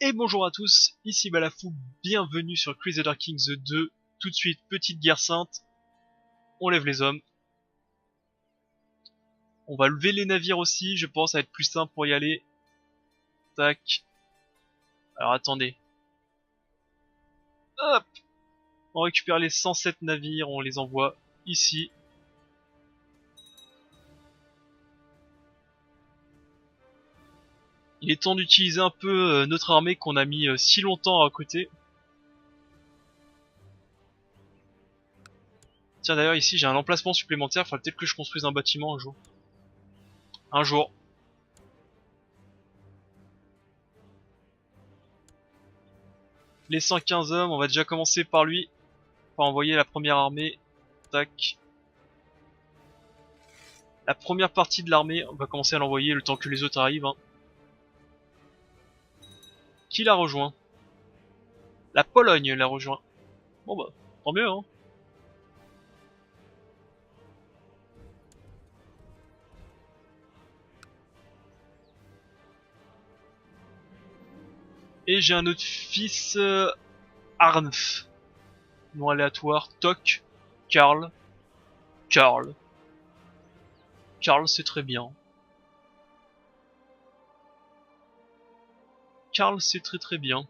Et bonjour à tous, ici Balafou, bienvenue sur Crusader Kings 2. Tout de suite, petite guerre sainte, on lève les hommes. On va lever les navires aussi, je pense, ça va être plus simple pour y aller. Tac. Alors attendez. Hop. On récupère les 107 navires, on les envoie ici. Il est temps d'utiliser un peu notre armée qu'on a mis si longtemps à recruter. Tiens d'ailleurs ici j'ai un emplacement supplémentaire, faudra peut-être que je construise un bâtiment un jour. Un jour. Les 115 hommes, on va déjà commencer par lui. On va envoyer la première armée. Tac. La première partie de l'armée, on va commencer à l'envoyer le temps que les autres arrivent. Hein. Qui l'a rejoint? La Pologne l'a rejoint. Bon bah, tant mieux hein. Et j'ai un autre fils, Arnf. Nom aléatoire, Toc, Karl, Karl. Karl c'est très bien. Karl c'est très très bien.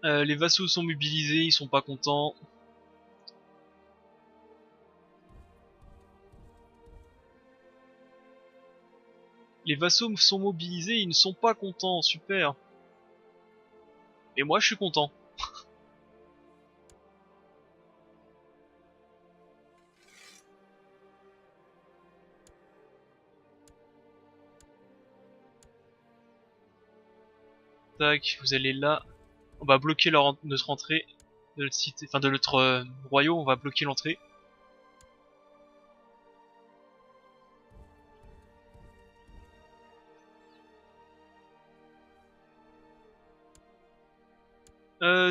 Les vassaux sont mobilisés, ils sont pas contents. Les vassaux sont mobilisés, ils ne sont pas contents, super. Et moi je suis content. Tac, vous allez là. On va bloquer notre entrée de notre cité, enfin de notre royaume, on va bloquer l'entrée.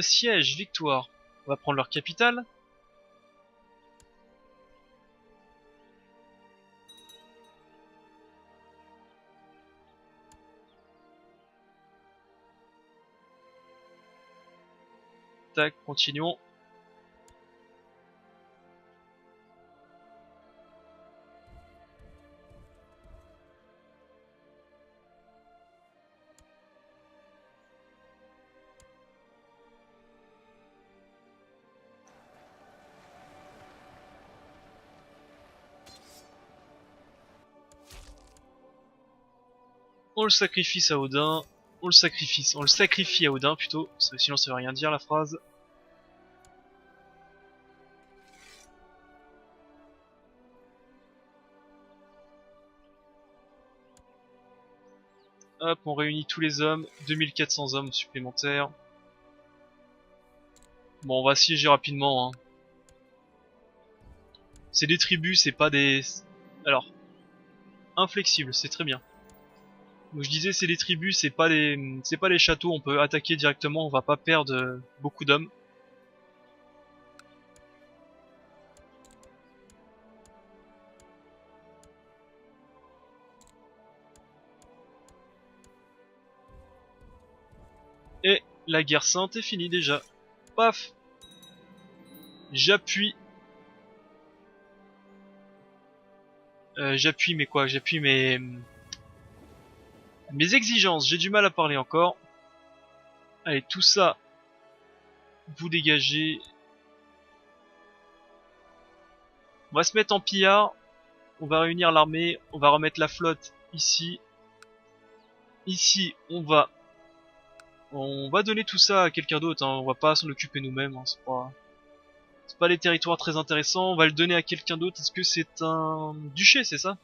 Siège, victoire. On va prendre leur capitale. Tac, continuons. On le sacrifie à Odin. On le sacrifie à Odin plutôt, sinon ça veut rien dire la phrase. Hop, on réunit tous les hommes, 2400 hommes supplémentaires. Bon, on va siéger rapidement. Hein. C'est des tribus, c'est pas des... Alors, inflexible, c'est très bien. Donc je disais, c'est des tribus, c'est pas des châteaux, on peut attaquer directement, on va pas perdre beaucoup d'hommes. Et la guerre sainte est finie déjà. Paf! J'appuie. J'appuie mais quoi? J'appuie mes exigences. J'ai du mal à parler encore. Allez, tout ça, vous dégagez. On va se mettre en pillard. On va réunir l'armée. On va remettre la flotte ici. Ici, on va donner tout ça à quelqu'un d'autre. Hein. On va pas s'en occuper nous-mêmes. Hein. C'est pas des territoires très intéressants. On va le donner à quelqu'un d'autre. Est-ce que c'est un duché, c'est ça?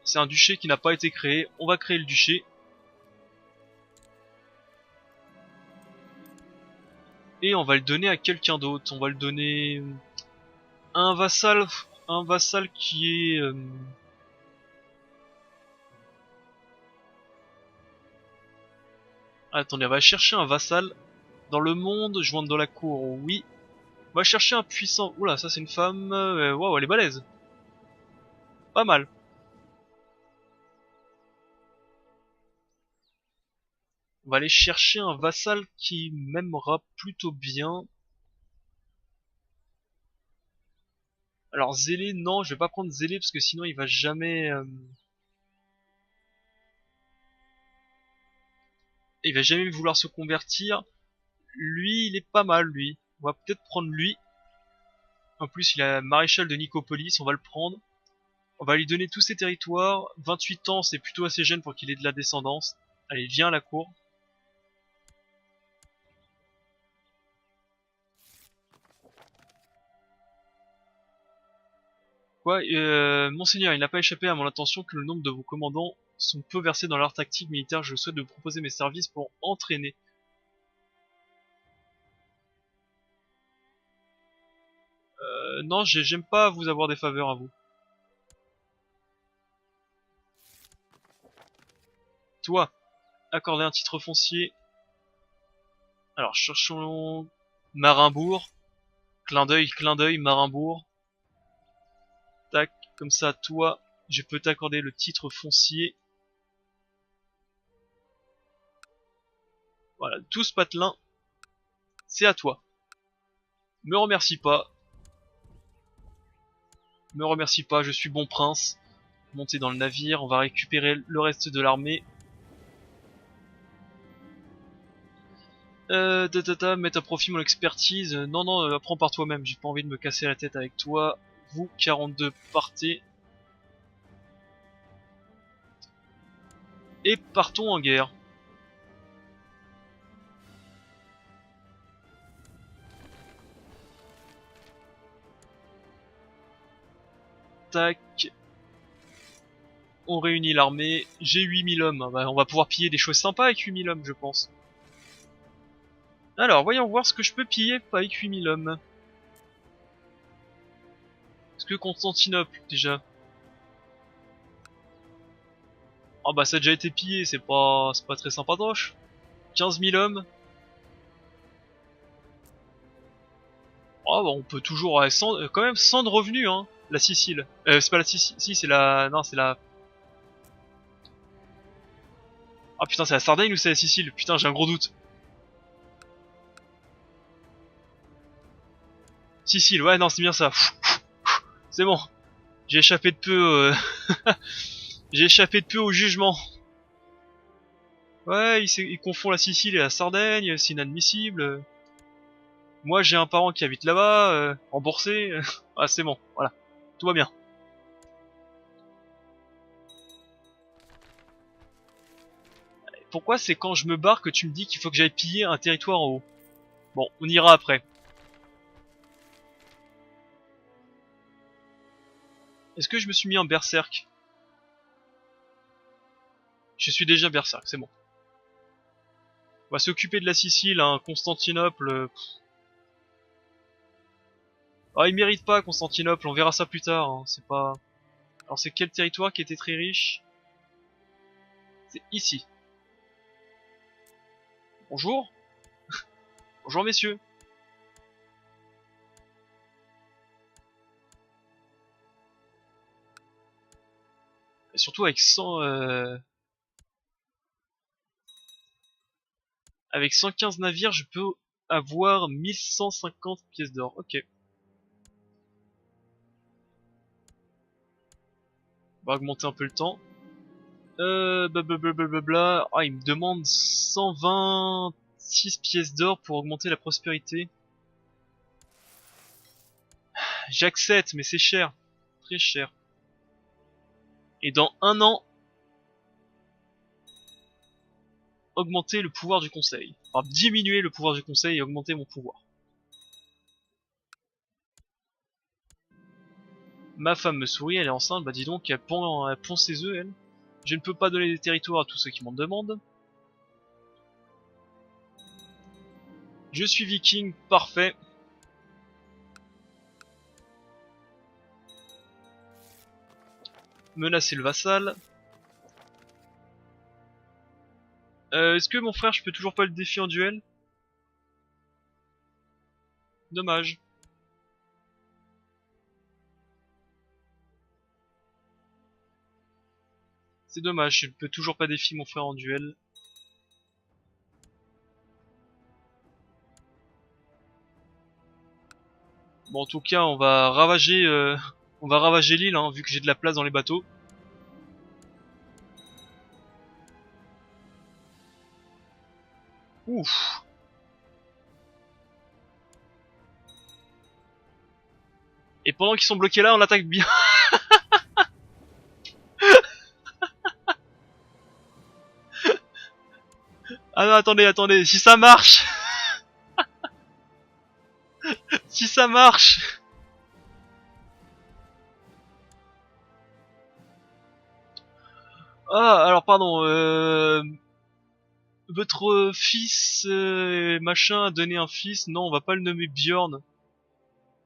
C'est un duché qui n'a pas été créé. On va créer le duché. Et on va le donner à quelqu'un d'autre. On va le donner à un vassal qui est Attendez, on va chercher un vassal. Dans le monde, joindre dans la cour, oui. On va chercher un puissant... Oula, ça c'est une femme... Waouh, elle est balèze. Pas mal. On va aller chercher un vassal qui m'aimera plutôt bien. Alors Zélé, non, je vais pas prendre Zélé parce que sinon il va jamais... il va jamais vouloir se convertir. Lui, il est pas mal, lui. On va peut-être prendre lui. En plus, il a maréchal de Nicopolis, on va le prendre. On va lui donner tous ses territoires. 28 ans, c'est plutôt assez jeune pour qu'il ait de la descendance. Allez, viens à la cour. Quoi Monseigneur, il n'a pas échappé à mon attention que le nombre de vos commandants sont peu versés dans l'art tactique militaire. Je souhaite de vous proposer mes services pour entraîner. Non, j'aime pas vous avoir des faveurs à vous. Toi, accorder un titre foncier. Alors, cherchons Marimbourg. Clin d'œil, Marimbourg. Tac, comme ça, toi, je peux t'accorder le titre foncier. Voilà, tout ce patelin, c'est à toi. Me remercie pas. Me remercie pas, je suis bon prince. Montez dans le navire, on va récupérer le reste de l'armée. Mettre à profit mon expertise. Non, non, apprends par toi-même, j'ai pas envie de me casser la tête avec toi. Vous, 42, partez. Et partons en guerre. Tac. On réunit l'armée. J'ai 8000 hommes. Bah, on va pouvoir piller des choses sympas avec 8000 hommes, je pense. Alors, voyons voir ce que je peux piller avec 8000 hommes. Est-ce que Constantinople, déjà? Ah bah ça a déjà été pillé, c'est pas très sympatoche. 15 000 hommes. Ah bah on peut toujours, quand même 100 de revenus, hein. La Sicile. C'est pas la Sicile, si c'est la... Non, c'est la... Ah putain, c'est la Sardaigne ou c'est la Sicile? Putain, j'ai un gros doute. Sicile, ouais, non, c'est bien ça. C'est bon. J'ai échappé de peu, j'ai échappé de peu au jugement. Ouais, il confond la Sicile et la Sardaigne, c'est inadmissible. Moi, j'ai un parent qui habite là-bas, remboursé. Ah, c'est bon, voilà. Tout va bien. Pourquoi c'est quand je me barre que tu me dis qu'il faut que j'aille piller un territoire en haut? Bon, on ira après. Est-ce que je me suis mis en berserk? Je suis déjà berserk, c'est bon. On va s'occuper de la Sicile, hein, Constantinople. Ah, il mérite pas Constantinople, on verra ça plus tard. Hein, c'est pas. Alors c'est quel territoire qui était très riche? C'est ici. Bonjour. Bonjour messieurs. Et surtout avec 100, avec 115 navires, je peux avoir 1150 pièces d'or. Ok. On va augmenter un peu le temps. Blablabla. Ah, il me demande 126 pièces d'or pour augmenter la prospérité. J'accepte, mais c'est cher. Très cher. Et dans un an, augmenter le pouvoir du conseil. Enfin, diminuer le pouvoir du conseil et augmenter mon pouvoir. Ma femme me sourit, elle est enceinte, bah dis donc, elle pond ses œufs, elle. Je ne peux pas donner des territoires à tous ceux qui m'en demandent. Je suis viking, parfait. Menacer le vassal. Est-ce que mon frère, je peux toujours pas le défier en duel? Dommage. C'est dommage, je ne peux toujours pas défier mon frère en duel. Bon, en tout cas, on va ravager l'île, hein, vu que j'ai de la place dans les bateaux. Ouf. Et pendant qu'ils sont bloqués là, on attaque bien. Ah non, attendez, attendez, si ça marche, si ça marche. Ah, alors pardon, votre fils machin a donné un fils. Non, on va pas le nommer Bjorn.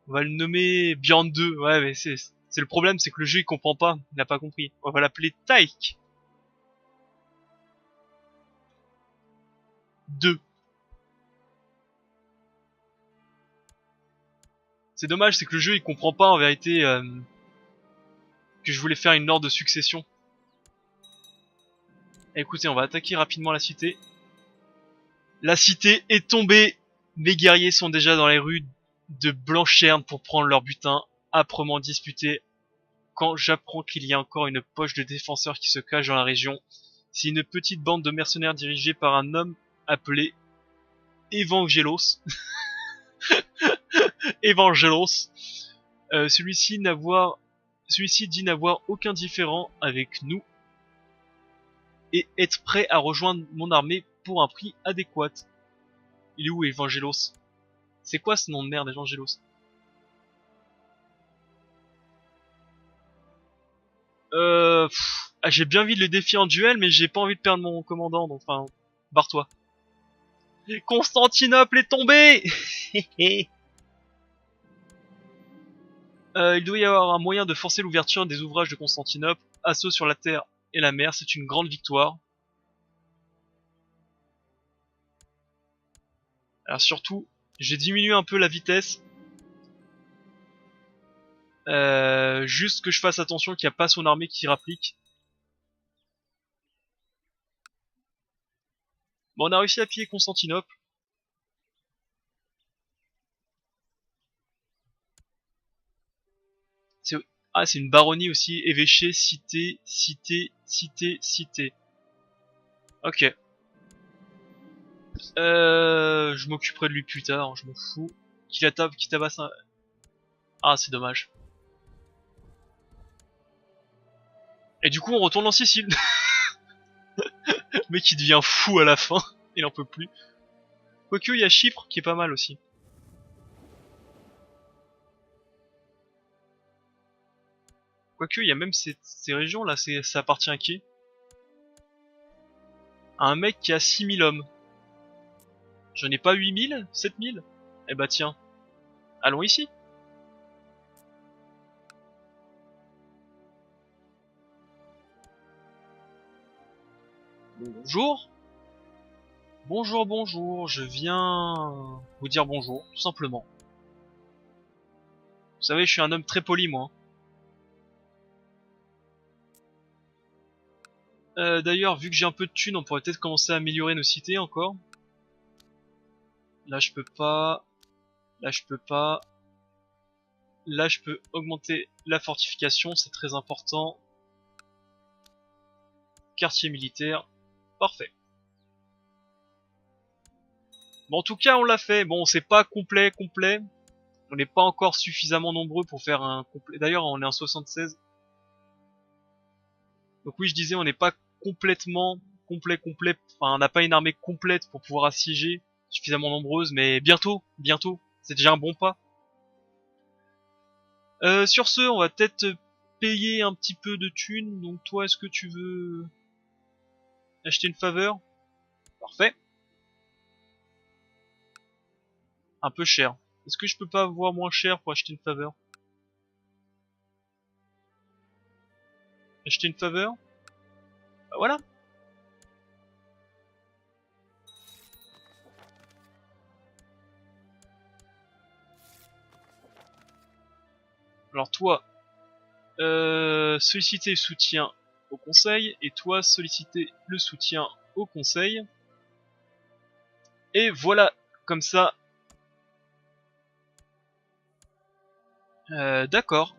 On va le nommer Bjorn 2. Ouais, mais c'est le problème, c'est que le jeu il comprend pas. Il n'a pas compris. On va l'appeler Taik 2. C'est dommage, c'est que le jeu il comprend pas en vérité que je voulais faire une ordre de succession. Écoutez, on va attaquer rapidement la cité. La cité est tombée. Mes guerriers sont déjà dans les rues de Blancherne pour prendre leur butin, âprement disputé. Quand j'apprends qu'il y a encore une poche de défenseurs qui se cache dans la région, c'est une petite bande de mercenaires dirigée par un homme appelé Evangelos. Evangelos. Celui-ci dit n'avoir aucun différend avec nous et être prêt à rejoindre mon armée pour un prix adéquat. Il est où Evangelos? C'est quoi ce nom de merde, Evangelos? J'ai bien envie de le défier en duel, mais j'ai pas envie de perdre mon commandant, donc enfin, barre-toi. Constantinople est tombée. Il doit y avoir un moyen de forcer l'ouverture des ouvrages de Constantinople. Assaut sur la terre et la mer, c'est une grande victoire. Alors surtout, j'ai diminué un peu la vitesse. Juste que je fasse attention qu'il n'y a pas son armée qui rapplique. Bon, on a réussi à piller Constantinople. C'est... Ah, c'est une baronnie aussi. Évêché, cité, cité, cité, cité. Ok. Je m'occuperai de lui plus tard, je m'en fous. Qui tabasse un... Ah, c'est dommage. Et du coup, on retourne en Sicile. Le mec, il devient fou à la fin. Il en peut plus. Quoique, il y a Chypre qui est pas mal aussi. Quoique, il y a même ces régions là, ça appartient à qui? À un mec qui a 6000 hommes. Je n'ai pas 8000? 7000? Eh bah tiens, allons ici. Bonjour. Bonjour, bonjour, je viens vous dire bonjour, tout simplement. Vous savez, je suis un homme très poli, moi. D'ailleurs, vu que j'ai un peu de thunes, on pourrait peut-être commencer à améliorer nos cités encore. Là, je peux pas. Là, je peux pas. Là, je peux augmenter la fortification, c'est très important. Quartier militaire. Parfait. Bon, en tout cas, on l'a fait. Bon, c'est pas complet. On n'est pas encore suffisamment nombreux pour faire un complet. D'ailleurs, on est en 76. Donc oui, je disais, on n'est pas complètement complet. Enfin, on n'a pas une armée complète pour pouvoir assiéger suffisamment nombreuse, mais bientôt. C'est déjà un bon pas. Sur ce, on va peut-être payer un petit peu de thunes. Donc toi, est-ce que tu veux acheter une faveur? Parfait. Un peu cher. Est-ce que je peux pas avoir moins cher pour acheter une faveur? Acheter une faveur? Bah voilà. Alors toi, solliciter le soutien au conseil, et toi solliciter le soutien au conseil. Et voilà, comme ça. D'accord.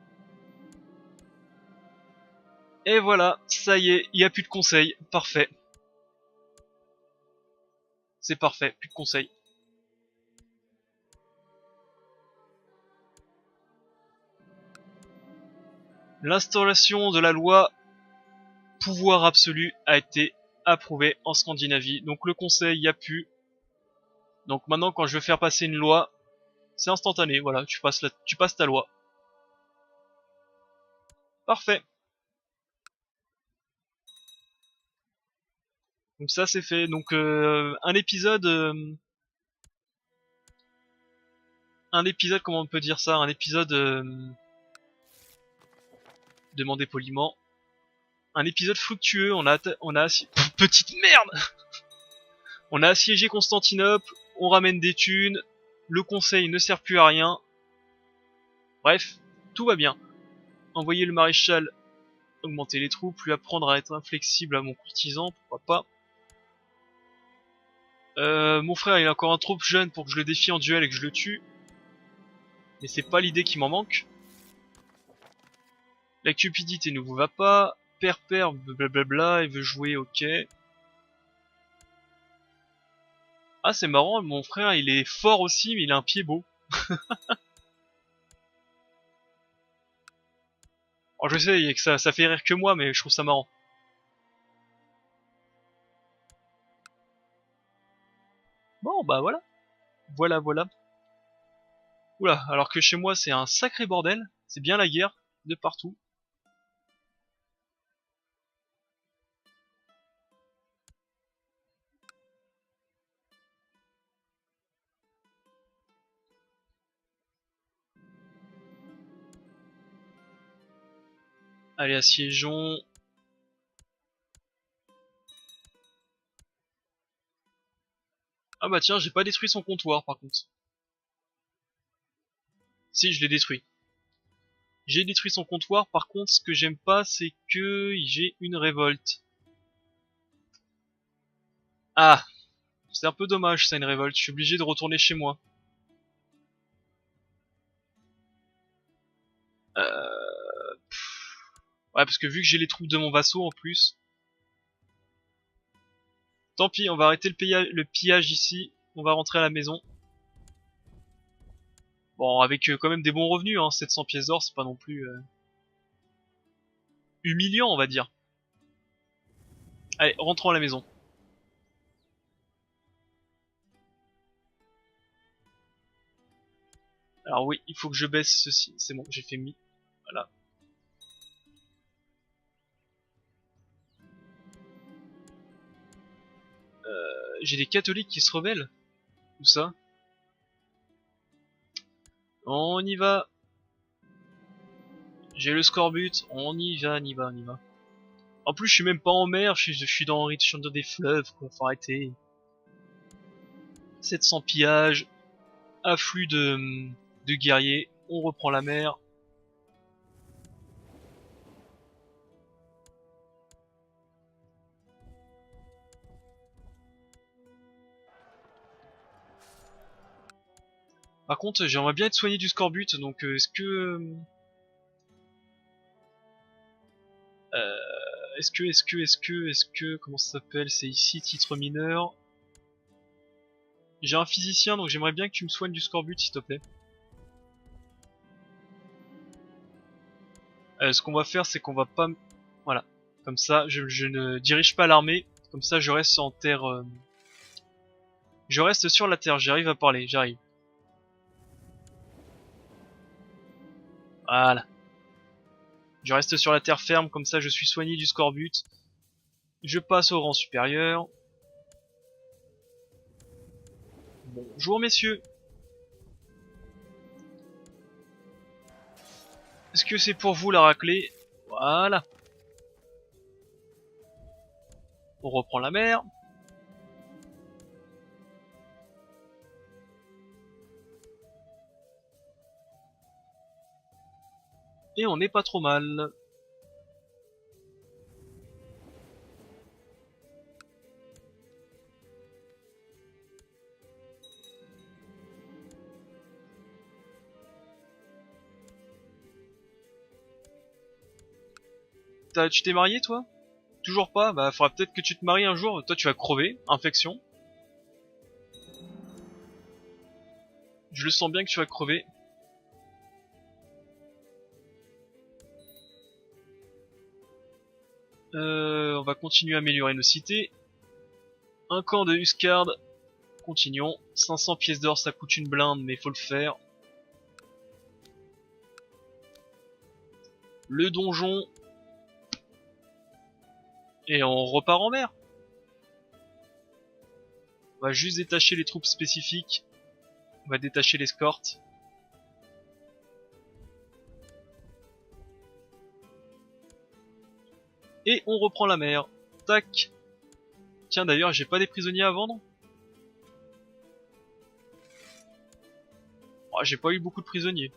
Et voilà, ça y est, il n'y a plus de conseil. Parfait. C'est parfait, plus de conseil. L'installation de la loi pouvoir absolu a été approuvée en Scandinavie. Donc le conseil, il n'y a plus. Donc maintenant, quand je veux faire passer une loi, c'est instantané. Voilà, tu passes ta loi. Parfait. Donc ça, c'est fait. Donc un épisode, comment on peut dire ça, un épisode, demandez poliment, un épisode fructueux. Petite merde. On a assiégé Constantinople, on ramène des thunes, le conseil ne sert plus à rien. Bref, tout va bien. Envoyer le maréchal, augmenter les troupes, lui apprendre à être inflexible à mon courtisan, pourquoi pas. Mon frère il est encore un trop jeune pour que je le défie en duel et que je le tue. Mais c'est pas l'idée qui m'en manque. La cupidité ne vous va pas. Père, blablabla, il veut jouer, ok. Ah c'est marrant, mon frère il est fort aussi mais il a un pied beau. Alors je sais que ça fait rire que moi mais je trouve ça marrant. Bon bah voilà. Voilà. Oula, alors que chez moi c'est un sacré bordel. C'est bien la guerre, de partout. Allez, assiégeons. Ah bah tiens, j'ai pas détruit son comptoir par contre. Si, je l'ai détruit. J'ai détruit son comptoir, par contre ce que j'aime pas c'est que j'ai une révolte. Ah, c'est un peu dommage ça une révolte, je suis obligé de retourner chez moi. Ouais parce que vu que j'ai les troupes de mon vassau en plus. Tant pis, on va arrêter le pillage ici, on va rentrer à la maison. Bon avec quand même des bons revenus, hein, 700 pièces d'or c'est pas non plus humiliant on va dire. Allez, rentrons à la maison. Alors oui, il faut que je baisse ceci, c'est bon, j'ai fait mi. Voilà. J'ai des catholiques qui se rebellent. Où ça? On y va. J'ai le scorbut. On y va. En plus, je suis même pas en mer. Je suis dans des fleuves. Quoi. Faut arrêter. 700 pillages. Afflux de guerriers. On reprend la mer. Par contre, j'aimerais bien être soigné du scorbut. Donc, est-ce que, comment ça s'appelle? C'est ici, titre mineur. J'ai un physicien, donc j'aimerais bien que tu me soignes du scorbut, s'il te plaît. Ce qu'on va faire, c'est qu'on va pas... Voilà. Comme ça, je ne dirige pas l'armée. Comme ça, je reste en terre... Je reste sur la terre, j'arrive à parler, j'arrive. Voilà. Je reste sur la terre ferme, comme ça je suis soigné du scorbut. Je passe au rang supérieur. Bonjour messieurs. Est-ce que c'est pour vous la raclée? Voilà. On reprend la mer. Et on n'est pas trop mal. Tu t'es marié toi? Toujours pas? Bah faudra peut-être que tu te maries un jour. Toi tu vas crever, infection. Je le sens bien que tu vas crever. On va continuer à améliorer nos cités. Un camp de Huskard. Continuons. 500 pièces d'or ça coûte une blinde mais faut le faire. Le donjon. Et on repart en mer. On va juste détacher les troupes spécifiques. On va détacher l'escorte. Et on reprend la mer. Tac. Tiens d'ailleurs j'ai pas des prisonniers à vendre. Oh, j'ai pas eu beaucoup de prisonniers.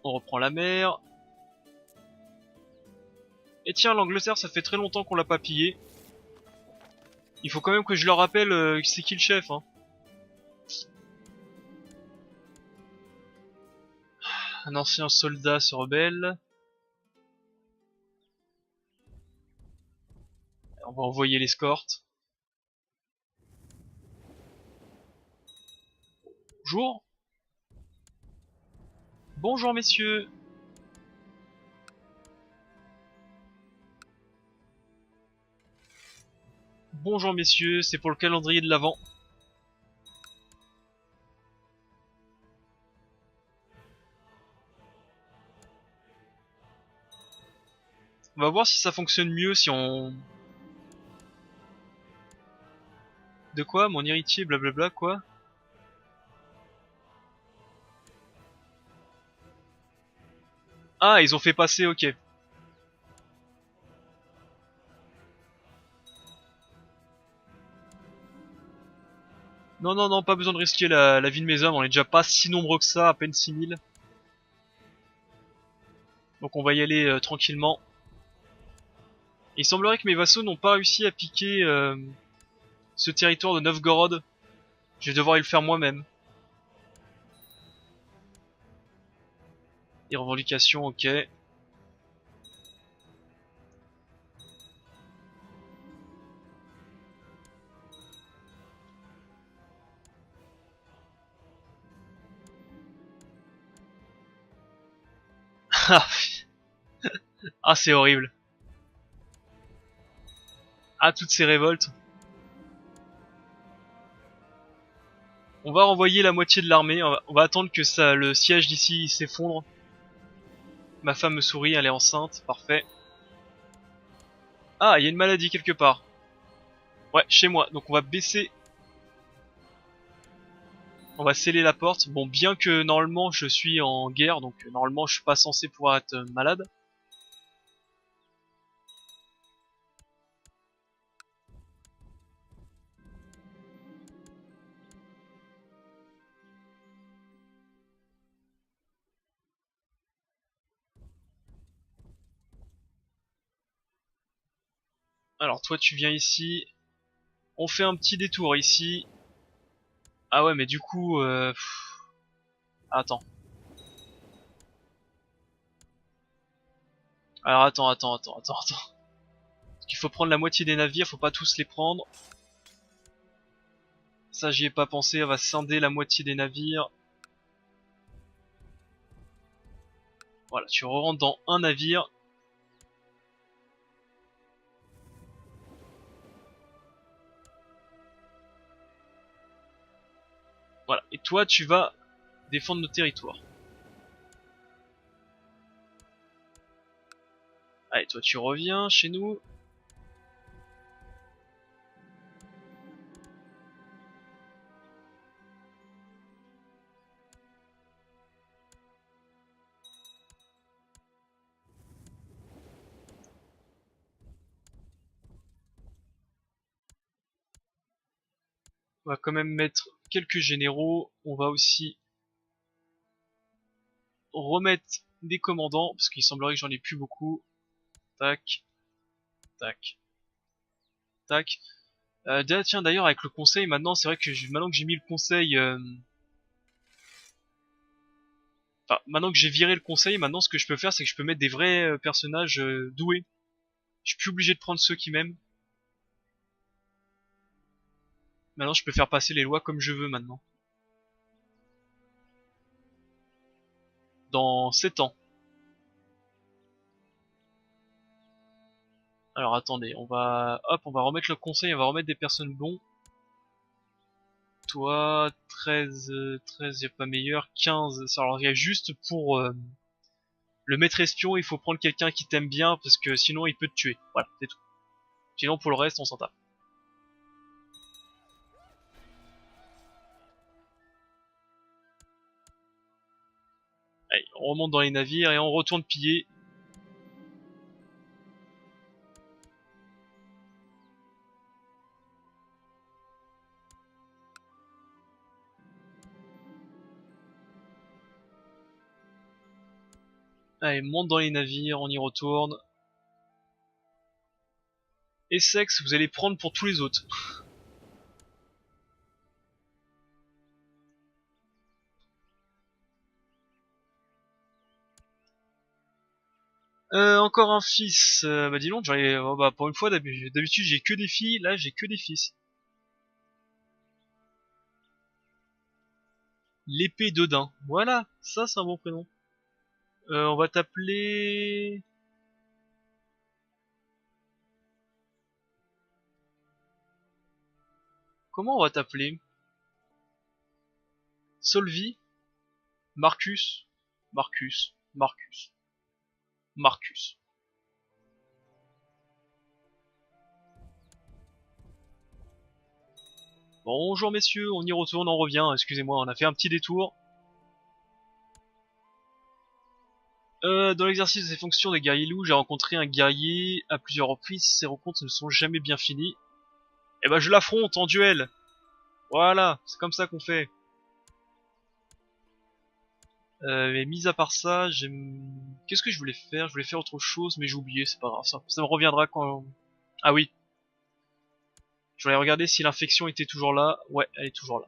On reprend la mer. Et tiens l'Angleterre ça fait très longtemps qu'on l'a pas pillé. Il faut quand même que je leur rappelle c'est qui le chef hein. Un ancien soldat se rebelle. On va envoyer l'escorte. Bonjour. Bonjour messieurs. Bonjour messieurs, c'est pour le calendrier de l'Avent. On va voir si ça fonctionne mieux si on... De quoi? Mon héritier, blablabla, quoi? Ah, ils ont fait passer, ok. Non, non, non, pas besoin de risquer la vie de mes hommes, on est déjà pas si nombreux que ça, à peine 6000. Donc on va y aller tranquillement. Il semblerait que mes vassaux n'ont pas réussi à piquer ce territoire de Novgorod. Je vais devoir y le faire moi-même. Les revendications, ok. Ah, c'est horrible. Ah, toutes ces révoltes. On va renvoyer la moitié de l'armée. On va attendre que ça, le siège d'ici s'effondre. Ma femme me sourit, elle est enceinte. Parfait. Ah, il y a une maladie quelque part. Ouais, chez moi. Donc on va baisser. On va sceller la porte. Bon, bien que normalement je suis en guerre, donc normalement je suis pas censé pouvoir être malade. Alors toi tu viens ici. On fait un petit détour ici. Ah ouais, mais du coup... Attends. Alors attends. Parce qu'il faut prendre la moitié des navires, faut pas tous les prendre. Ça j'y ai pas pensé, on va scinder la moitié des navires. Voilà, tu rentres dans un navire. Voilà, et toi tu vas défendre nos territoires. Allez, toi tu reviens chez nous. On va quand même mettre quelques généraux. On va aussi... remettre des commandants, parce qu'il semblerait que j'en ai plus beaucoup. Tac, tac, tac. Tiens, d'ailleurs, avec le conseil, maintenant, c'est vrai que maintenant que j'ai mis le conseil... Enfin, maintenant que j'ai viré le conseil, maintenant, ce que je peux faire, c'est que je peux mettre des vrais personnages doués. Je suis plus obligé de prendre ceux qui m'aiment. Maintenant, je peux faire passer les lois comme je veux, maintenant. Dans 7 ans. Alors, attendez, hop, on va remettre le conseil, on va remettre des personnes bons. Toi, 13, 13, y a pas meilleur, 15. Alors, il y a juste pour le maître espion, il faut prendre quelqu'un qui t'aime bien, parce que sinon, il peut te tuer. Voilà, c'est tout. Sinon, pour le reste, on s'en tape. Allez, on remonte dans les navires et on retourne piller. Allez, monte dans les navires, on y retourne. Essex, vous allez prendre pour tous les autres. Encore un fils. Bah dis donc, bah, pour une fois, d'habitude j'ai que des filles, là j'ai que des fils. L'épée d'Odin. Voilà, ça c'est un bon prénom. On va t'appeler... Comment on va t'appeler? Solvi? Marcus? Marcus? Marcus? Marcus. Bonjour messieurs, on y retourne, on revient. Excusez-moi, on a fait un petit détour. Dans l'exercice des fonctions des guerriers loups, j'ai rencontré un guerrier à plusieurs reprises. Ces rencontres ne sont jamais bien finies. Et ben je l'affronte en duel. Voilà, c'est comme ça qu'on fait. Mais mis à part ça, qu'est-ce que je voulais faire? Je voulais faire autre chose, mais j'ai oublié, c'est pas grave. Ça me reviendra quand... Ah oui. Je voulais regarder si l'infection était toujours là. Ouais, elle est toujours là.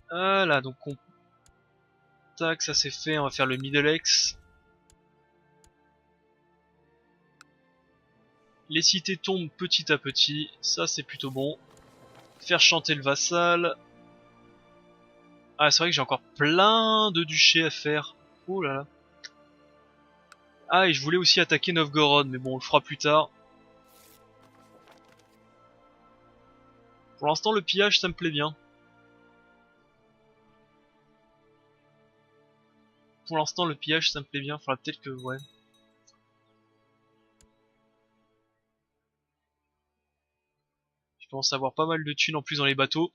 Voilà, donc on... Tac, ça c'est fait, on va faire le Middlex. Les cités tombent petit à petit, ça c'est plutôt bon. Faire chanter le vassal. Ah, c'est vrai que j'ai encore plein de duchés à faire. Oh là là. Ah, et je voulais aussi attaquer Novgorod, mais bon, on le fera plus tard. Pour l'instant, le pillage, ça me plaît bien. Pour l'instant, le pillage, ça me plaît bien. Faudra peut-être que... Ouais. Je commence à avoir pas mal de thunes en plus dans les bateaux.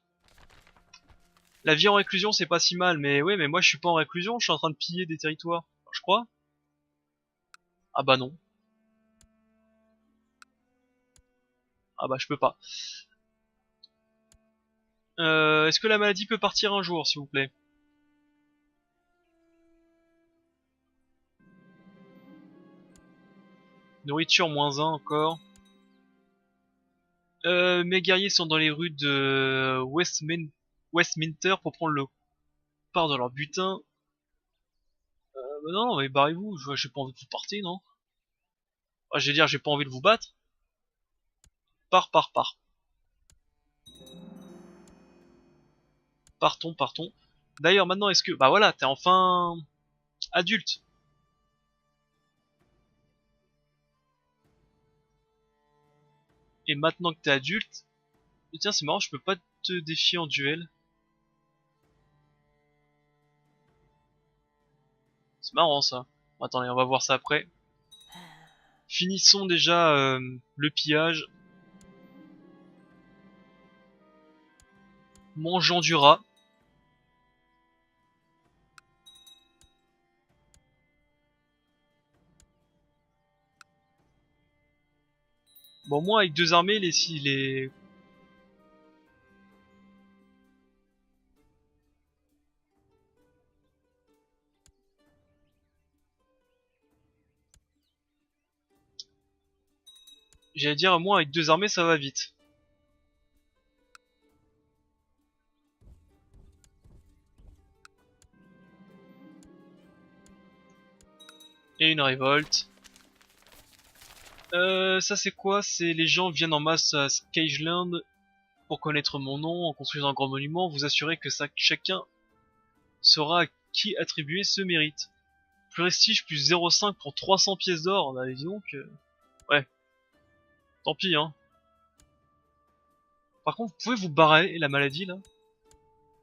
La vie en réclusion, c'est pas si mal, mais ouais, mais moi je suis pas en réclusion, je suis en train de piller des territoires. Je crois. Ah bah non. Ah bah je peux pas. Est-ce que la maladie peut partir un jour, s'il vous plaît? Nourriture -1 encore. Mes guerriers sont dans les rues de Westminster pour prendre le part de leur butin. Bah non, mais barrez-vous, j'ai pas envie que vous partez, non? Ah, je vais dire, j'ai pas envie de vous battre. Pars. Partons, partons. D'ailleurs, maintenant, est-ce que... Bah voilà, t'es enfin... adulte. Et maintenant que t'es adulte... Tiens, c'est marrant, je peux pas te défier en duel. C'est marrant, ça. Bon, attendez, on va voir ça après. Finissons déjà le pillage. Mangeons du rat. Bon, moi avec 2 armées, les... J'allais dire, moi avec 2 armées, ça va vite. Et une révolte. Ça c'est quoi? C'est les gens viennent en masse à Skyland pour connaître mon nom en construisant un grand monument. Vous assurez que chacun saura à qui attribuer ce mérite. Prestige plus 0,5 pour 300 pièces d'or. Bah dis donc, ouais, tant pis hein. Par contre, vous pouvez vous barrer la maladie là.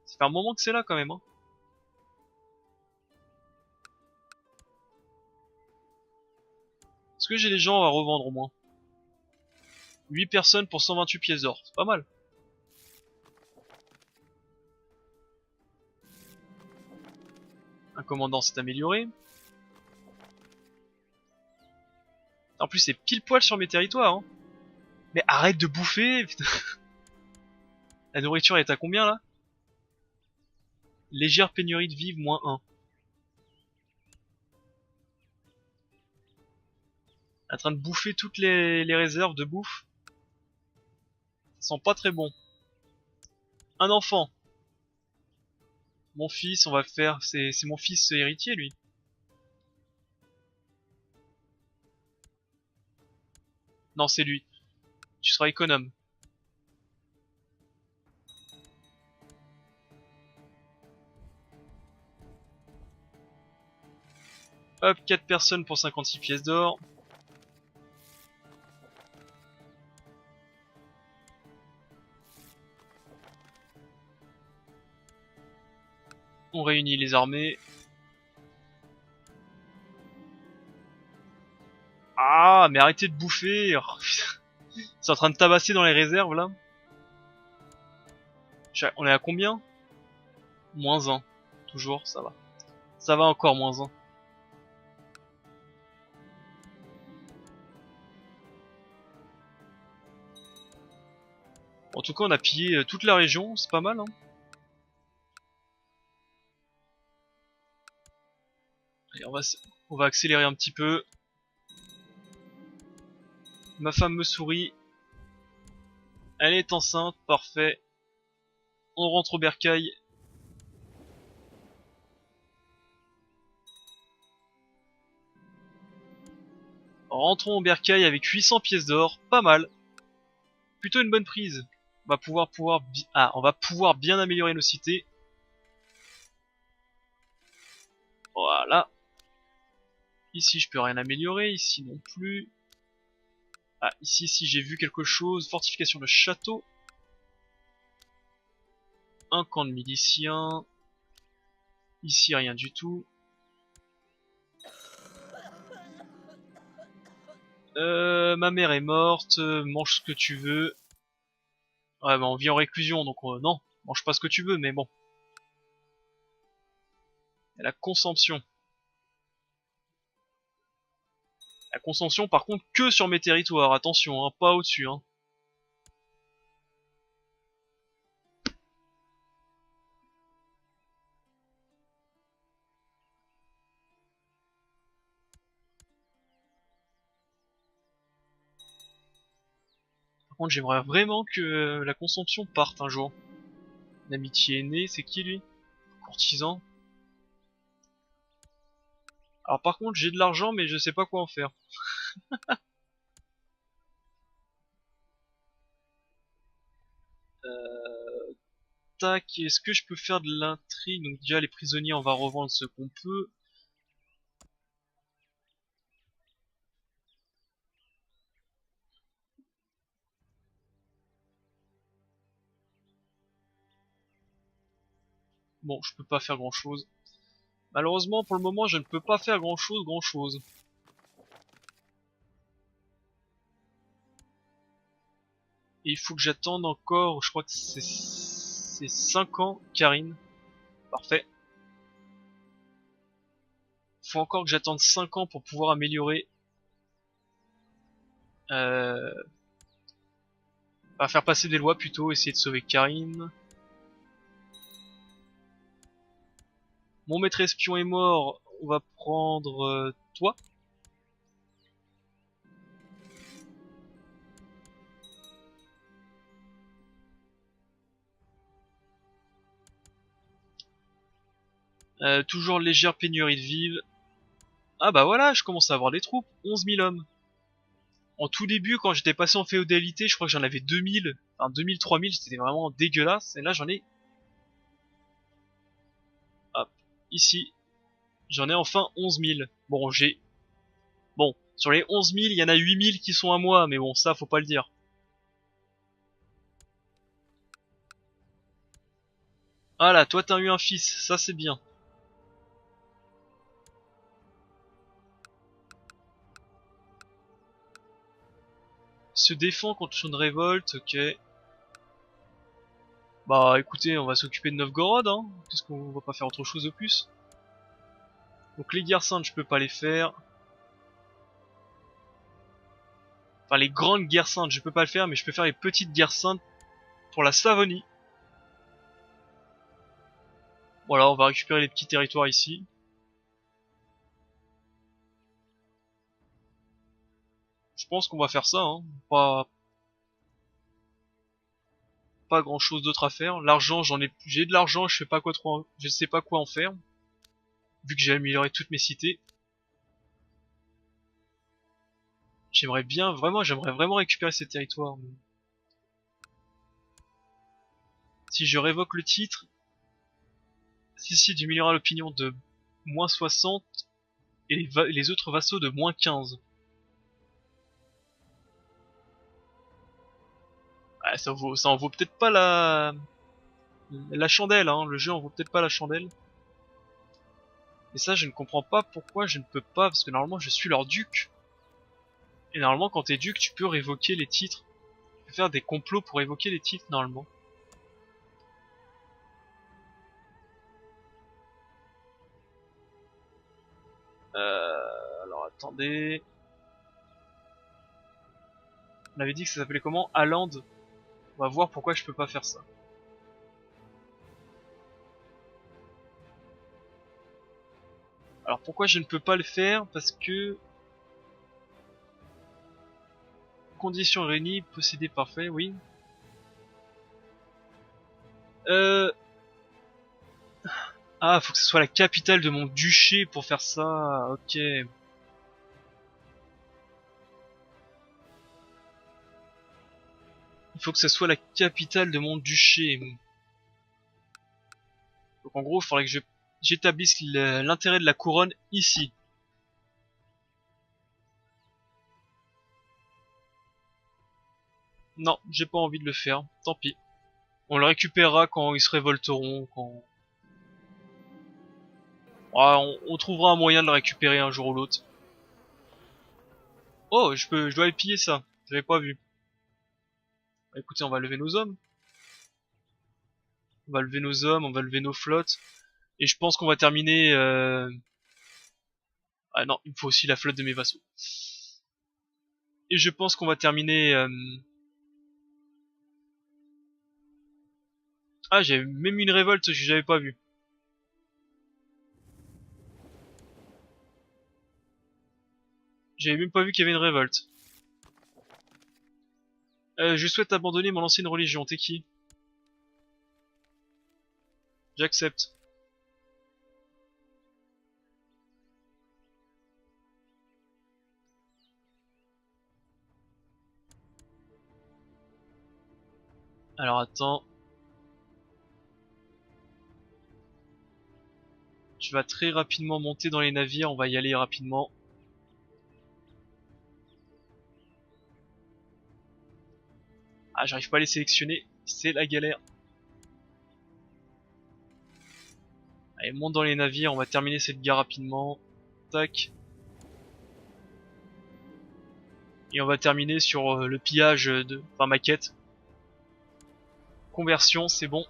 Ça fait un moment que c'est là quand même hein. Est-ce que j'ai les gens à revendre au moins? 8 personnes pour 128 pièces d'or, c'est pas mal. Un commandant s'est amélioré. En plus c'est pile poil sur mes territoires hein. Mais arrête de bouffer, putain. La nourriture est à combien là? Légère pénurie de vivres, moins 1. En train de bouffer toutes les réserves de bouffe. Ça sent pas très bon. Un enfant. Mon fils, on va faire... C'est mon fils héritier, lui. Non, c'est lui. Tu seras économe. Hop, 4 personnes pour 56 pièces d'or. On réunit les armées. Ah, mais arrêtez de bouffer. Oh, c'est en train de tabasser dans les réserves, là. On est à combien? Moins 1. Toujours, ça va. Ça va encore, moins 1. En tout cas, on a pillé toute la région, c'est pas mal, hein. Allez, on va accélérer un petit peu. Ma femme me sourit. Elle est enceinte, parfait. On rentre au bercail. Rentrons au bercail avec 800 pièces d'or, pas mal. Plutôt une bonne prise. On va pouvoir bien améliorer nos cités. Voilà. Ici, je peux rien améliorer. Ici non plus. Ah, ici, si j'ai vu quelque chose. Fortification de château. Un camp de miliciens. Ici, rien du tout. Ma mère est morte. Mange ce que tu veux. Ouais, bah on vit en réclusion, donc non. Mange pas ce que tu veux, mais bon. Et la consomption. La consomption, par contre, que sur mes territoires. Attention, hein, pas au-dessus. Hein. Par contre, j'aimerais vraiment que la consomption parte un jour. L'amitié est née, c'est qui lui? Courtisan. Alors par contre, j'ai de l'argent, mais je sais pas quoi en faire. Tac, est-ce que je peux faire de l'intrigue? Donc déjà, les prisonniers, on va revendre ce qu'on peut. Bon, je peux pas faire grand-chose. Malheureusement, pour le moment, je ne peux pas faire grand-chose. Et il faut que j'attende encore, je crois que c'est 5 ans, Karine. Parfait. Faut encore que j'attende 5 ans pour pouvoir améliorer. Euh, On va faire passer des lois plutôt, essayer de sauver Karine. Mon maître espion est mort, on va prendre toi. Toujours légère pénurie de vivres. Ah bah voilà, je commence à avoir des troupes, 11 000 hommes. En tout début, quand j'étais passé en féodalité, je crois que j'en avais 2000, enfin 2000, 3000, c'était vraiment dégueulasse. Et là, j'en ai... Hop, ici, j'en ai enfin 11 000. Bon, Bon, sur les 11 000, il y en a 8 000 qui sont à moi, mais bon, ça, faut pas le dire. Ah là, toi, t'as eu un fils, ça c'est bien. Se défend contre une révolte, ok. Bah écoutez, on va s'occuper de Novgorod, hein. Qu'est-ce qu'on va pas faire autre chose de plus? Donc les guerres saintes, je peux pas les faire. Enfin, les grandes guerres saintes, je peux pas le faire, mais je peux faire les petites guerres saintes pour la Slavonie. Voilà, on va récupérer les petits territoires ici. Je pense qu'on va faire ça, hein. Pas grand chose d'autre à faire. L'argent, j'ai de l'argent, je sais pas quoi en faire. Vu que j'ai amélioré toutes mes cités. J'aimerais vraiment récupérer ces territoires. Si je révoque le titre, Sicile diminuera l'opinion de -60 et les autres vassaux de -15. Ah, ça en vaut peut-être pas la chandelle, hein. Le jeu en vaut peut-être pas la chandelle. Et ça, je ne comprends pas pourquoi je ne peux pas, parce que normalement je suis leur duc. Et normalement, quand t'es duc, tu peux révoquer les titres. Tu peux faire des complots pour évoquer les titres, normalement. Alors attendez. On avait dit que ça s'appelait comment? Haaland. On va voir pourquoi je peux pas faire ça. Alors pourquoi je ne peux pas le faire? Parce que... Conditions réunies, possédé parfait, oui. Euh... Ah, faut que ce soit la capitale de mon duché pour faire ça. Ok. Il faut que ce soit la capitale de mon duché. Donc en gros, il faudrait que j'établisse l'intérêt de la couronne ici. Non, j'ai pas envie de le faire. Tant pis. On le récupérera quand ils se révolteront. Ah, on trouvera un moyen de le récupérer un jour ou l'autre. Oh, je dois aller piller ça. J'avais pas vu. Bah, écoutez, on va lever nos hommes. On va lever nos hommes, on va lever nos flottes. Et je pense qu'on va terminer... Ah non, il me faut aussi la flotte de mes vassaux. Et je pense qu'on va terminer... Ah, j'avais même une révolte que j'avais pas vu. J'avais même pas vu qu'il y avait une révolte. Je souhaite abandonner mon ancienne religion. T'es qui? J'accepte. Alors attends. Tu vas très rapidement monter dans les navires. On va y aller rapidement. Ah, j'arrive pas à les sélectionner. C'est la galère. Allez, monte dans les navires. On va terminer cette guerre rapidement. Tac. Et on va terminer sur le pillage de... Enfin, ma quête. Conversion, c'est bon.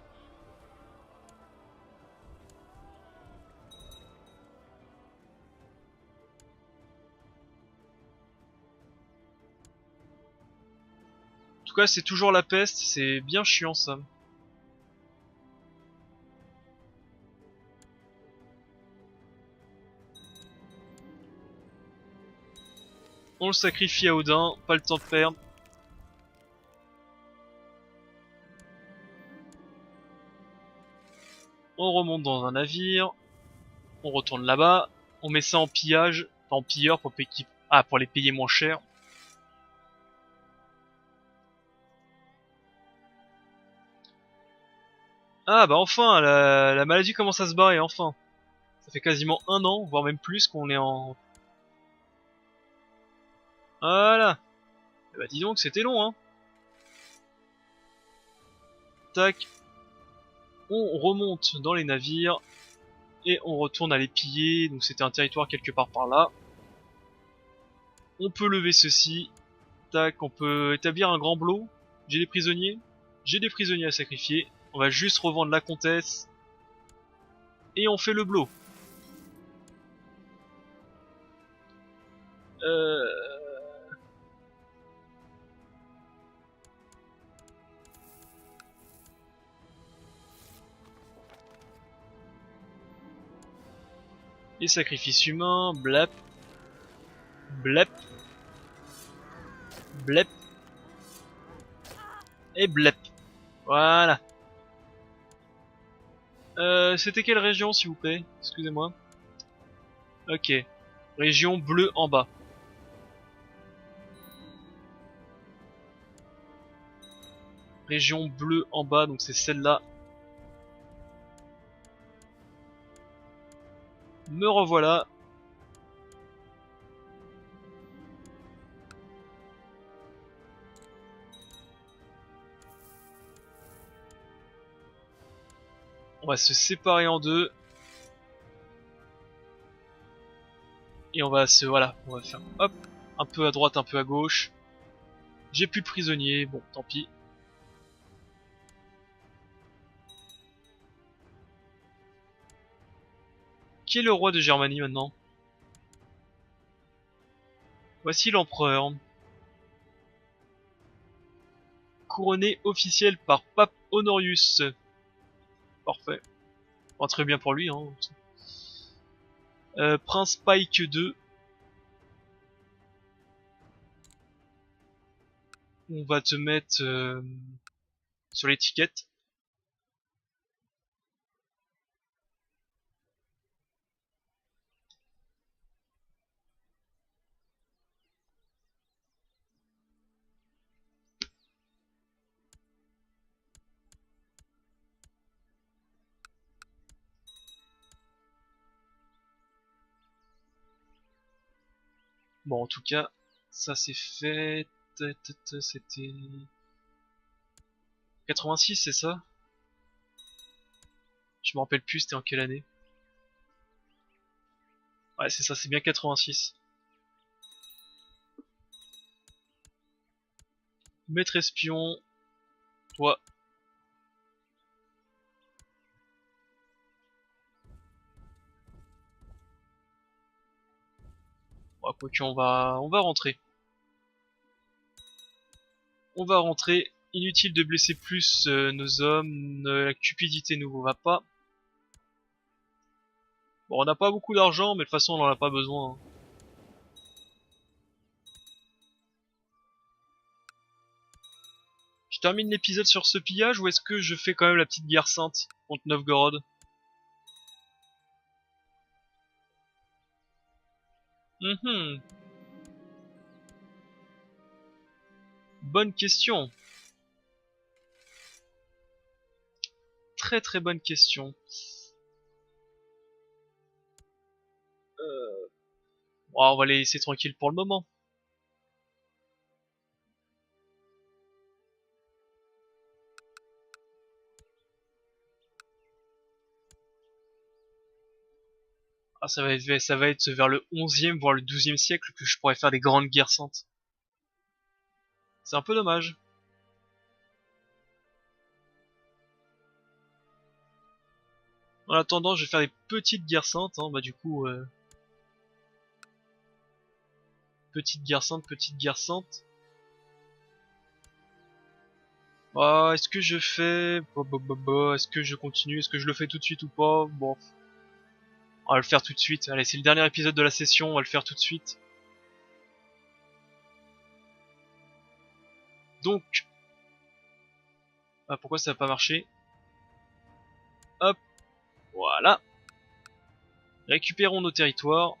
En tout cas, c'est toujours la peste, c'est bien chiant ça. On le sacrifie à Odin, pas le temps de perdre. On remonte dans un navire. On retourne là-bas. On met ça en pillage. Enfin, en pilleur pour, pour les payer moins cher. Ah bah enfin, la maladie commence à se barrer, enfin. Ça fait quasiment 1 an, voire même plus qu'on est en... Voilà. Eh bah dis donc, c'était long, hein. Tac. On remonte dans les navires. Et on retourne à les piller. Donc c'était un territoire quelque part par là. On peut lever ceci. Tac, on peut établir un grand blot. J'ai des prisonniers. J'ai des prisonniers à sacrifier. On va juste revendre la comtesse. Et on fait le blot. Les sacrifices humains. Blep. Blep. Blep. Et blep. Voilà. C'était quelle région, s'il vous plaît? Excusez-moi. Ok. Région bleue en bas. Région bleue en bas, donc c'est celle-là. Me revoilà. On va se séparer en deux. Et on va se... Voilà, on va faire... Hop. Un peu à droite, un peu à gauche. J'ai plus de prisonniers, bon, tant pis. Qui est le roi de Germanie maintenant? Voici l'empereur. Couronné officiel par Pape Honorius. Parfait. Enfin, très bien pour lui, hein. Prince Pike 2. On va te mettre sur l'étiquette. Bon, en tout cas, ça c'est fait. C'était 86, c'est ça? Je me rappelle plus, c'était en quelle année? Ouais, c'est ça, c'est bien 86. Maître espion, toi. Bon, quoique on va rentrer. On va rentrer. Inutile de blesser plus nos hommes. La cupidité ne vous va pas. Bon, on n'a pas beaucoup d'argent, mais de toute façon, on en a pas besoin, hein. Je termine l'épisode sur ce pillage ou est-ce que je fais quand même la petite guerre sainte contre Novgorod? Bonne question. Très très bonne question. Bon, on va les laisser tranquilles pour le moment. Ah, ça va être vers le 11e voire le 12e siècle que je pourrais faire des grandes guerres saintes. C'est un peu dommage. En attendant, je vais faire des petites guerres saintes, hein. Bah du coup, petite guerre sainte, petite guerre sainte. Ah, est-ce que je fais... Est-ce que je continue? Est-ce que je le fais tout de suite ou pas? Bon, on va le faire tout de suite. Allez, c'est le dernier épisode de la session, on va le faire tout de suite. Donc... Ah, pourquoi ça n'a pas marché? Hop, voilà. Récupérons nos territoires.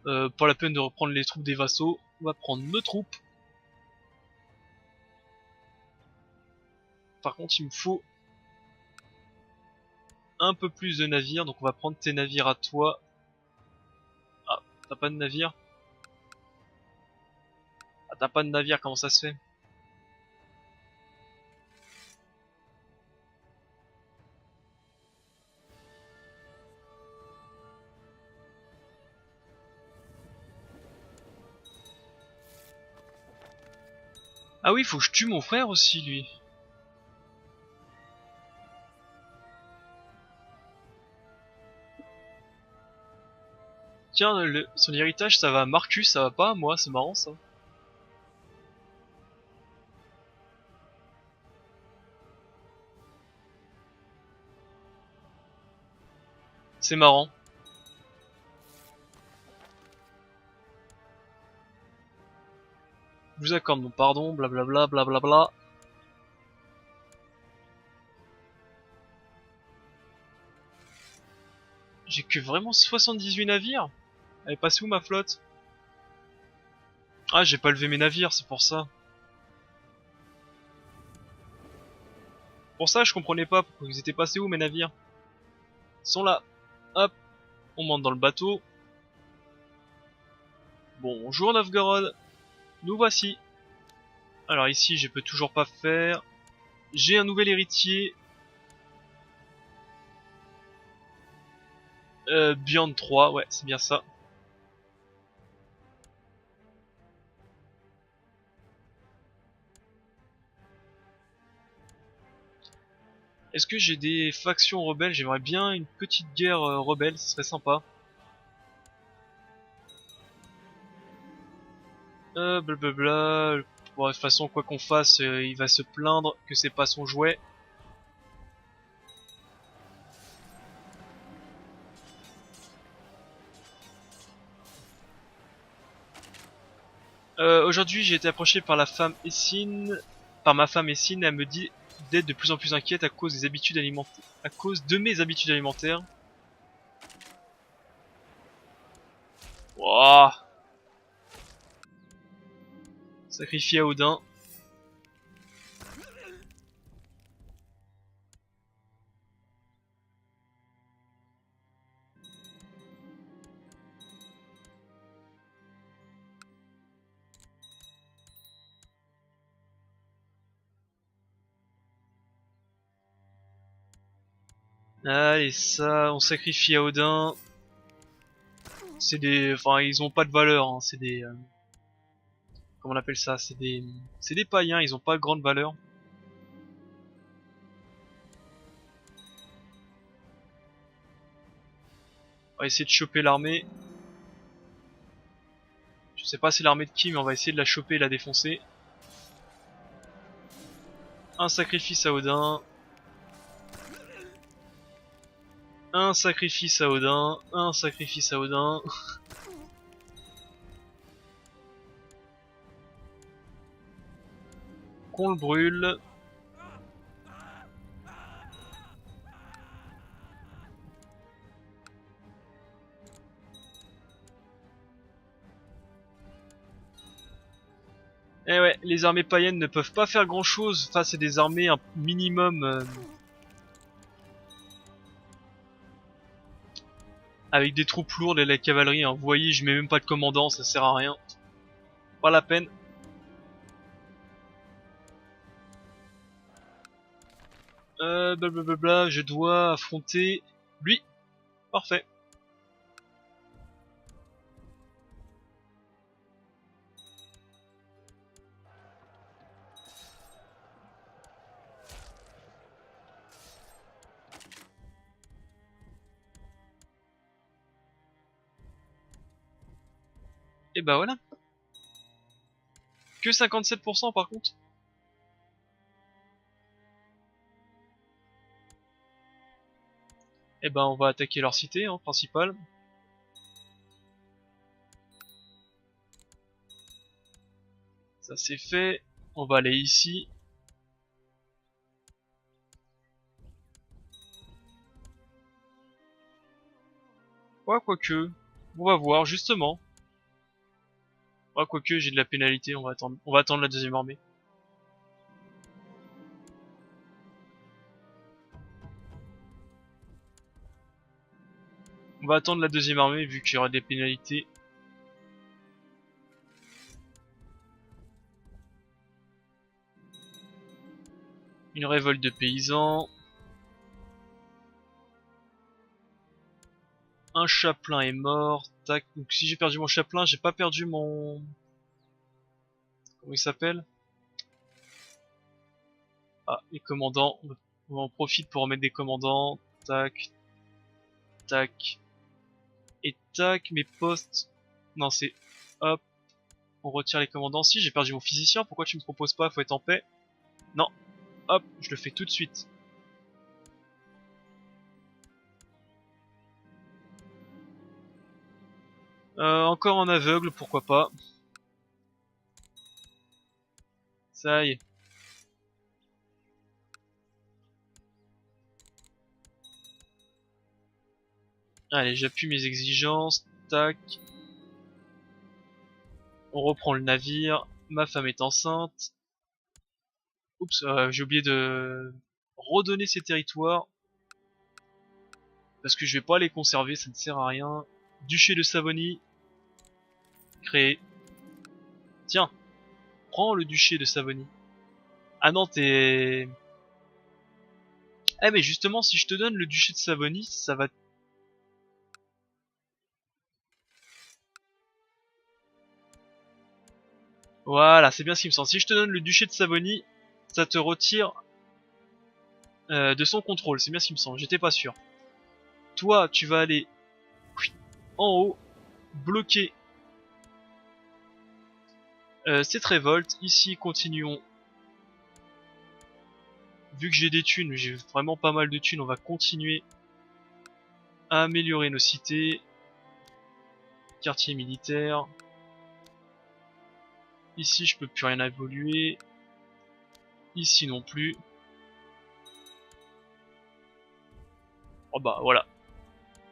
Pas la peine de reprendre les troupes des vassaux. On va prendre nos troupes. Par contre, il me faut un peu plus de navires. Donc on va prendre tes navires à toi. Ah, t'as pas de navire? Ah, t'as pas de navire, comment ça se fait? Ah oui, faut que je tue mon frère aussi, lui. Tiens, son héritage, ça va à Marcus, ça va pas à moi, c'est marrant ça. C'est marrant. Je vous accorde mon pardon, blablabla, blablabla. J'ai que vraiment 78 navires. Elle est passée où ma flotte? Ah, j'ai pas levé mes navires, c'est pour ça. Pour ça, je comprenais pas pourquoi ils étaient passés où mes navires. Ils sont là. Hop, on monte dans le bateau. Bonjour Novgorod. Nous voici. Alors ici, je peux toujours pas faire. J'ai un nouvel héritier. Beyond 3, ouais, c'est bien ça. Est-ce que j'ai des factions rebelles? J'aimerais bien une petite guerre rebelle, ce serait sympa. Blablabla. Bon, de toute façon, quoi qu'on fasse, il va se plaindre que c'est pas son jouet. Aujourd'hui, j'ai été approché par la femme Essine, par ma femme Essine, elle me dit d'être de plus en plus inquiète à cause des habitudes alimentaires, à cause de mes habitudes alimentaires. Wouah. Sacrifié à Odin. Allez, ça, on sacrifie à Odin. C'est des, enfin, ils ont pas de valeur, hein. C'est des, comment on appelle ça? C'est des païens. Ils ont pas grande valeur. On va essayer de choper l'armée. Je sais pas c'est l'armée de qui, mais on va essayer de la choper et la défoncer. Un sacrifice à Odin. Un sacrifice à Odin. Un sacrifice à Odin. Qu'on le brûle. Eh ouais, les armées païennes ne peuvent pas faire grand chose face à des armées un minimum avec des troupes lourdes et la cavalerie. Hein. Vous voyez, je mets même pas de commandant, ça sert à rien. Pas la peine. Blablabla, je dois affronter lui. Parfait. Et bah voilà. Que 57% par contre. Eh ben on va attaquer leur cité hein, principale. Ça c'est fait. On va aller ici. Ouais, quoique. On va voir, justement. Ouais, quoique, j'ai de la pénalité, on va attendre. On va attendre la deuxième armée. On va attendre la deuxième armée, vu qu'il y aura des pénalités. Une révolte de paysans. Un chapelain est mort. Tac. Donc si j'ai perdu mon chapelain, j'ai pas perdu mon... Comment il s'appelle? Ah, les commandants. On en profite pour remettre des commandants. Tac. Tac. Et tac, mes postes. Non, c'est... Hop. On retire les commandants. Si, j'ai perdu mon physicien. Pourquoi tu me proposes pas? Faut être en paix. Non. Hop, je le fais tout de suite. Encore en aveugle, pourquoi pas. Ça y est. Allez, j'appuie mes exigences. Tac. On reprend le navire. Ma femme est enceinte. Oups, j'ai oublié de redonner ces territoires. Parce que je vais pas les conserver, ça ne sert à rien. Duché de Savonie. Créé. Tiens, prends le duché de Savonie. Ah non, t'es... Eh mais justement, si je te donne le duché de Savonie, ça va... Voilà, c'est bien ce qui me semble. Si je te donne le duché de Savonie, ça te retire de son contrôle. C'est bien ce qui me semble, j'étais pas sûr. Toi, tu vas aller en haut, bloquer cette révolte. Ici, continuons. Vu que j'ai des thunes, j'ai vraiment pas mal de thunes, on va continuer à améliorer nos cités. Quartier militaire. Ici, je peux plus rien évoluer. Ici non plus. Oh bah voilà.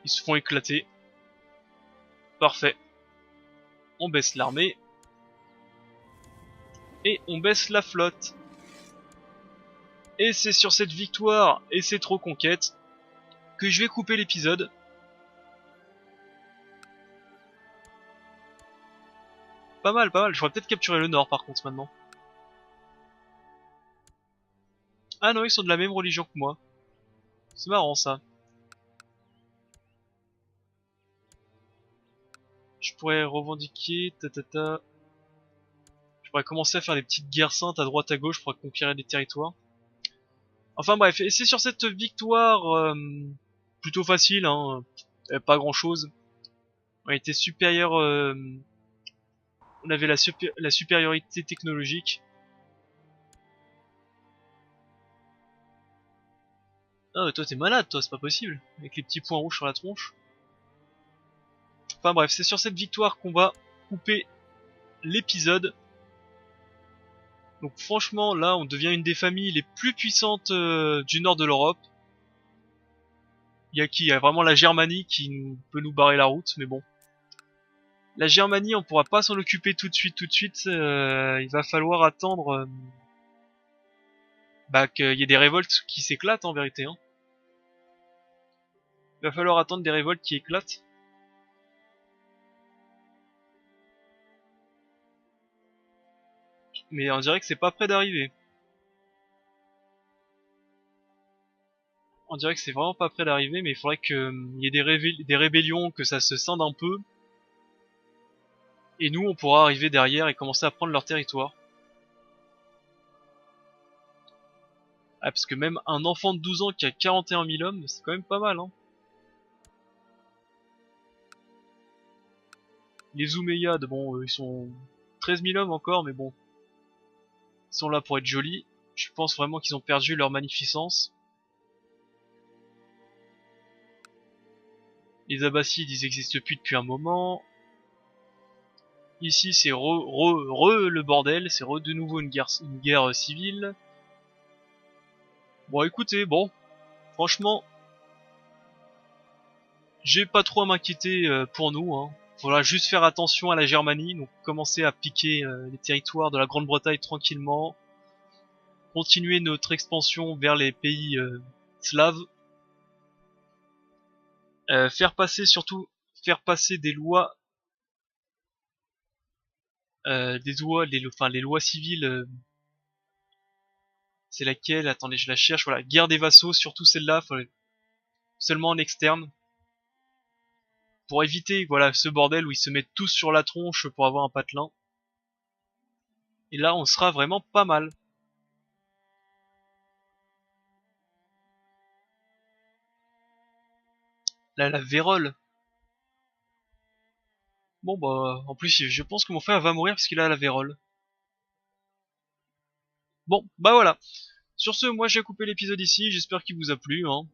Ils se font éclater. Parfait. On baisse l'armée. Et on baisse la flotte. Et c'est sur cette victoire et cette reconquête que je vais couper l'épisode. Pas mal, pas mal. Je pourrais peut-être capturer le nord par contre maintenant. Ah non, ils sont de la même religion que moi. C'est marrant ça. Je pourrais revendiquer, ta. Je pourrais commencer à faire des petites guerres saintes à droite à gauche pour conquérir des territoires. Enfin bref, et c'est sur cette victoire plutôt facile, hein, pas grand chose. On était supérieur, on avait la supériorité technologique. Ah toi t'es malade toi, c'est pas possible, avec les petits points rouges sur la tronche. Enfin bref, c'est sur cette victoire qu'on va couper l'épisode. Donc franchement là on devient une des familles les plus puissantes du nord de l'Europe. Il y a qui? Il y a vraiment la Germanie qui peut nous barrer la route, mais bon. La Germanie, on pourra pas s'en occuper tout de suite, il va falloir attendre qu'il y ait des révoltes qui s'éclatent en vérité. Hein. Il va falloir attendre des révoltes qui éclatent. Mais on dirait que c'est pas près d'arriver. On dirait que c'est vraiment pas près d'arriver, mais il faudrait qu'il y ait des rébellions, que ça se scinde un peu. Et nous, on pourra arriver derrière et commencer à prendre leur territoire. Ah, parce que même un enfant de 12 ans qui a 41 000 hommes, c'est quand même pas mal, hein. Les Omeyyades, bon, ils sont 13 000 hommes encore, mais bon. sont là pour être jolis. Je pense vraiment qu'ils ont perdu leur magnificence. Les Abbassides, ils existent plus depuis un moment. Ici, c'est le bordel, c'est de nouveau une guerre civile. Bon, écoutez, bon, franchement, j'ai pas trop à m'inquiéter pour nous. Hein. Faudra juste faire attention à la Germanie, donc commencer à piquer les territoires de la Grande-Bretagne tranquillement, continuer notre expansion vers les pays slaves, faire passer des lois, les lois civiles. C'est laquelle? Attendez, je la cherche. Voilà, guerre des vassaux, surtout celle-là, seulement en externe. Pour éviter, voilà, ce bordel où ils se mettent tous sur la tronche pour avoir un patelin. Et là, on sera vraiment pas mal. Là, la vérole. Bon, bah, en plus, je pense que mon frère va mourir parce qu'il a la vérole. Bon, bah voilà. Sur ce, moi, j'ai coupé l'épisode ici. J'espère qu'il vous a plu, hein.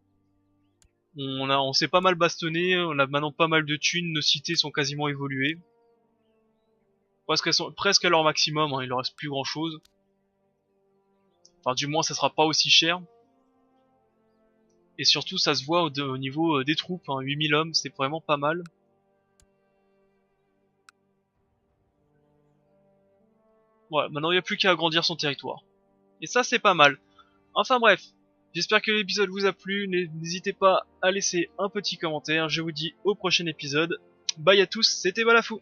On s'est pas mal bastonné. On a maintenant pas mal de thunes. Nos cités sont quasiment évoluées. Presque à leur maximum, hein. Il leur reste plus grand chose. Enfin, du moins, ça sera pas aussi cher. Et surtout, ça se voit au niveau des troupes, hein. 8000 hommes, c'est vraiment pas mal. Ouais, maintenant il n'y a plus qu'à agrandir son territoire. Et ça, c'est pas mal. Enfin bref, j'espère que l'épisode vous a plu. N'hésitez pas à laisser un petit commentaire. Je vous dis au prochain épisode. Bye à tous, c'était Balafou.